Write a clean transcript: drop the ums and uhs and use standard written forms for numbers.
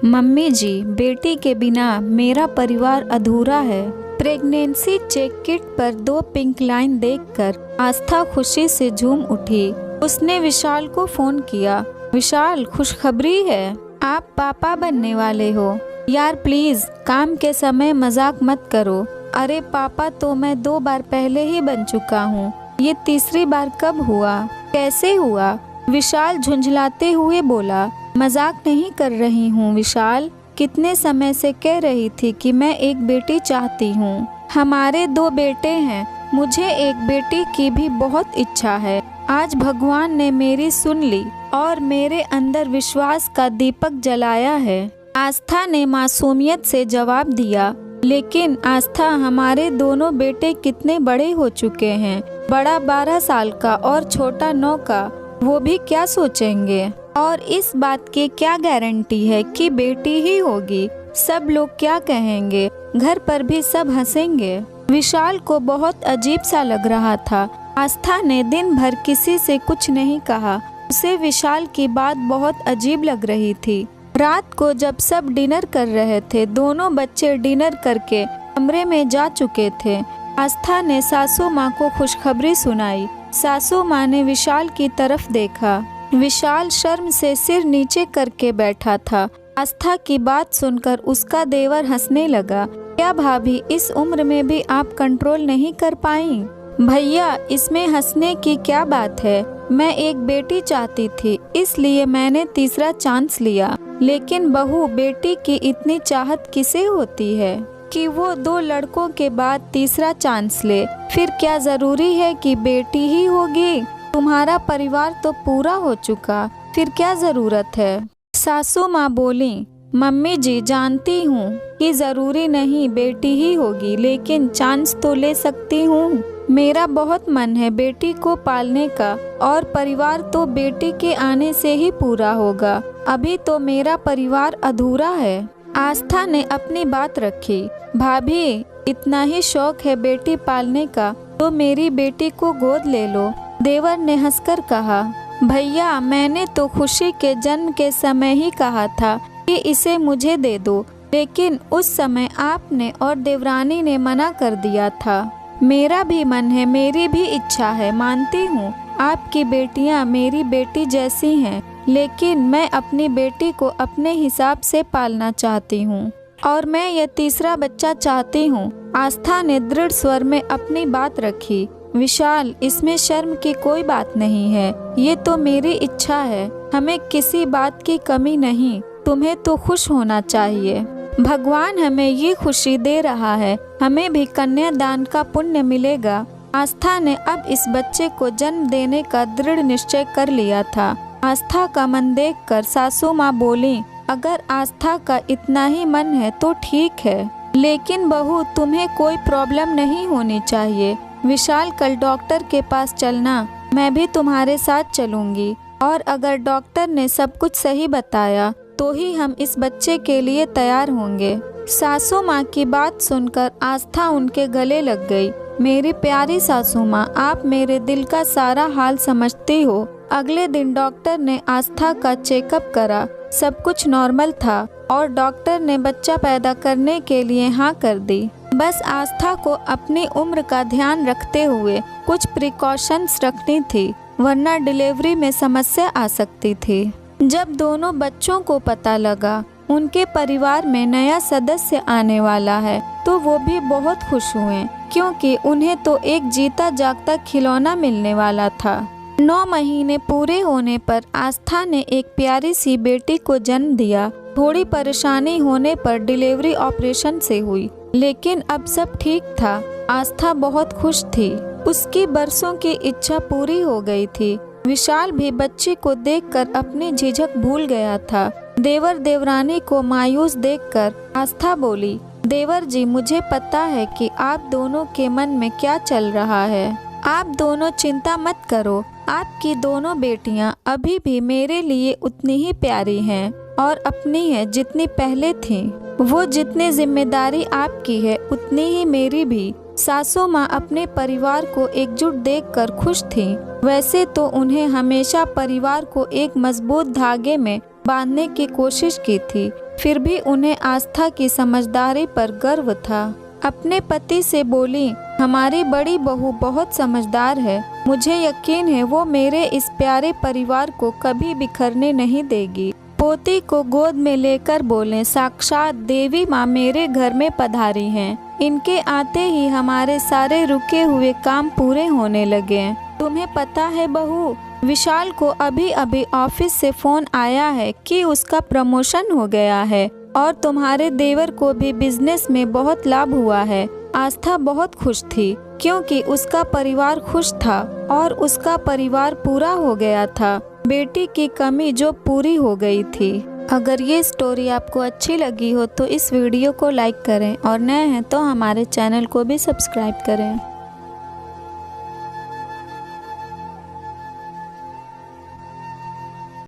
Mummy जी, बेटी के बिना मेरा परिवार अधूरा है। प्रेगनेंसी चेक किट पर 2 पिंक लाइन देखकर आस्था खुशी से झूम उठी। उसने विशाल को फोन किया। विशाल, खुशखबरी है, आप पापा बनने वाले हो। यार प्लीज काम के समय मजाक मत करो। अरे पापा तो मैं 2 बार पहले ही बन चुका हूँ, ये तीसरी बार कब हुआ? कैसे हुआ? विशाल झुंझलाते हुए बोला। मजाक नहीं कर रही हूँ विशाल, कितने समय से कह रही थी कि मैं एक बेटी चाहती हूँ। हमारे 2 बेटे हैं, मुझे एक बेटी की भी बहुत इच्छा है। आज भगवान ने मेरी सुन ली और मेरे अंदर विश्वास का दीपक जलाया है। आस्था ने मासूमियत से जवाब दिया। लेकिन आस्था, हमारे दोनों बेटे कितने बड़े हो चुके हैं। बड़ा 12 साल का और छोटा 9 का, वो भी क्या सोचेंगे? और इस बात की क्या गारंटी है कि बेटी ही होगी? सब लोग क्या कहेंगे? घर पर भी सब हंसेंगे। विशाल को बहुत अजीब सा लग रहा था। आस्था ने दिन भर किसी से कुछ नहीं कहा। उसे विशाल की बात बहुत अजीब लग रही थी। रात को जब सब डिनर कर रहे थे, दोनों बच्चे डिनर करके कमरे में जा चुके थे, आस्था ने सासू माँ को खुशखबरी सुनाई। सासू माँ ने विशाल की तरफ देखा। विशाल शर्म से सिर नीचे करके बैठा था। आस्था की बात सुनकर उसका देवर हंसने लगा। क्या भाभी, इस उम्र में भी आप कंट्रोल नहीं कर पाई? भैया, इसमें हंसने की क्या बात है? मैं एक बेटी चाहती थी, इसलिए मैंने तीसरा चांस लिया। लेकिन बहू बेटी की इतनी चाहत किसे होती है कि वो 2 लड़कों के बाद तीसरा चांस ले? फिर क्या जरूरी है कि बेटी ही होगी? तुम्हारा परिवार तो पूरा हो चुका, फिर क्या जरूरत है? सासू माँ बोली। मम्मी जी, जानती हूँ कि जरूरी नहीं बेटी ही होगी, लेकिन चांस तो ले सकती हूँ। मेरा बहुत मन है बेटी को पालने का, और परिवार तो बेटी के आने से ही पूरा होगा। अभी तो मेरा परिवार अधूरा है। आस्था ने अपनी बात रखी। भाभी, इतना ही शौक है बेटी पालने का तो मेरी बेटी को गोद ले लो। देवर ने हंसकर कहा। भैया, मैंने तो खुशी के जन्म के समय ही कहा था कि इसे मुझे दे दो, लेकिन उस समय आपने और देवरानी ने मना कर दिया था। मेरा भी मन है, मेरी भी इच्छा है, मानती हूँ आपकी बेटियाँ मेरी बेटी जैसी हैं, लेकिन मैं अपनी बेटी को अपने हिसाब से पालना चाहती हूँ, और मैं ये तीसरा बच्चा चाहती हूँ। आस्था ने दृढ़ स्वर में अपनी बात रखी। विशाल, इसमें शर्म की कोई बात नहीं है, ये तो मेरी इच्छा है। हमें किसी बात की कमी नहीं, तुम्हें तो खुश होना चाहिए। भगवान हमें ये खुशी दे रहा है, हमें भी कन्यादान का पुण्य मिलेगा। आस्था ने अब इस बच्चे को जन्म देने का दृढ़ निश्चय कर लिया था। आस्था का मन देखकर सासू माँ बोली, अगर आस्था का इतना ही मन है तो ठीक है, लेकिन बहू तुम्हें कोई प्रॉब्लम नहीं होनी चाहिए। विशाल, कल डॉक्टर के पास चलना, मैं भी तुम्हारे साथ चलूंगी, और अगर डॉक्टर ने सब कुछ सही बताया तो ही हम इस बच्चे के लिए तैयार होंगे। सासू माँ की बात सुनकर आस्था उनके गले लग गई। मेरी प्यारी सासू माँ, आप मेरे दिल का सारा हाल समझती हो। अगले दिन डॉक्टर ने आस्था का चेकअप करा। सब कुछ नॉर्मल था और डॉक्टर ने बच्चा पैदा करने के लिए हाँ कर दी। बस आस्था को अपनी उम्र का ध्यान रखते हुए कुछ प्रिकॉशंस रखनी थी, वरना डिलीवरी में समस्या आ सकती थी। जब दोनों बच्चों को पता लगा उनके परिवार में नया सदस्य आने वाला है, तो वो भी बहुत खुश हुए, क्योंकि उन्हें तो एक जीता जागता खिलौना मिलने वाला था। 9 महीने पूरे होने पर आस्था ने एक प्यारी सी बेटी को जन्म दिया। थोड़ी परेशानी होने पर डिलीवरी ऑपरेशन से हुई, लेकिन अब सब ठीक था। आस्था बहुत खुश थी, उसकी बरसों की इच्छा पूरी हो गई थी। विशाल भी बच्चे को देखकर अपनी झिझक भूल गया था। देवर देवरानी को मायूस देखकर आस्था बोली, देवर जी, मुझे पता है कि आप दोनों के मन में क्या चल रहा है। आप दोनों चिंता मत करो, आपकी दोनों बेटियां अभी भी मेरे लिए उतनी ही प्यारी हैं और अपनी है जितनी पहले थीं। वो जितनी जिम्मेदारी आपकी है उतनी ही मेरी भी। सासू माँ अपने परिवार को एकजुट देखकर खुश थीं। वैसे तो उन्हें हमेशा परिवार को एक मजबूत धागे में बांधने की कोशिश की थी, फिर भी उन्हें आस्था की समझदारी पर गर्व था। अपने पति से बोली, हमारी बड़ी बहू बहुत समझदार है, मुझे यकीन है वो मेरे इस प्यारे परिवार को कभी बिखरने नहीं देगी। पोती को गोद में लेकर बोले, साक्षात देवी माँ मेरे घर में पधारी हैं। इनके आते ही हमारे सारे रुके हुए काम पूरे होने लगे। तुम्हें पता है बहू, विशाल को अभी अभी ऑफिस से फोन आया है कि उसका प्रमोशन हो गया है और तुम्हारे देवर को भी बिजनेस में बहुत लाभ हुआ है। आस्था बहुत खुश थी क्योंकि उसका परिवार खुश था और उसका परिवार पूरा हो गया था। बेटी की कमी जो पूरी हो गई थी। अगर ये स्टोरी आपको अच्छी लगी हो तो इस वीडियो को लाइक करें और नए हैं तो हमारे चैनल को भी सब्सक्राइब करें।